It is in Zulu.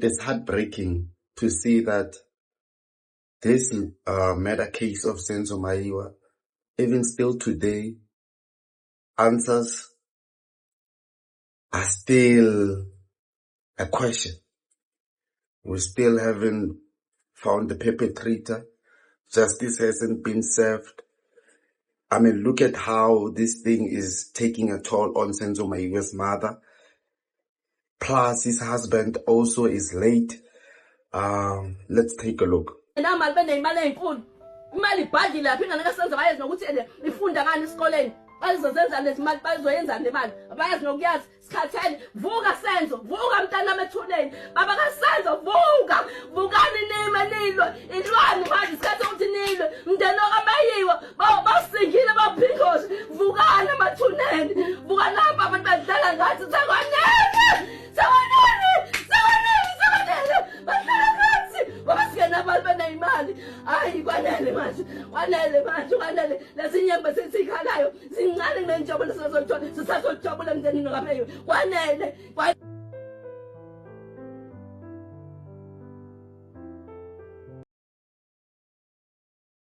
It's heartbreaking to see that this murder case of Senzo Maiwa, even still today, answers are still a question. We still haven't found the perpetrator. Justice hasn't been served. I mean, look at how this thing is taking a toll on Senzo Maiwa's mother. Plus, his husband also is late. Let's take a look. Bazozenza lesimali bazoyenza nemali abayazi nokuyazi sikhatheni vuka Senzo vuka mntana amethuneni baba kaSenzo vukani nilwe ilwani manje isikhathi ukuthi nilwe mndeni okaMayiwa basingile baphikhoshi vukani amathuneni vuka lapha abantu badlala ngathi sekwanele badlala ngathi babasikena abantu benayimali hayi kwanele manje lesinyembe sesikhalayo zincane ngenjobo lesizothola sisazojabula mndenini okaMayiwa kwanele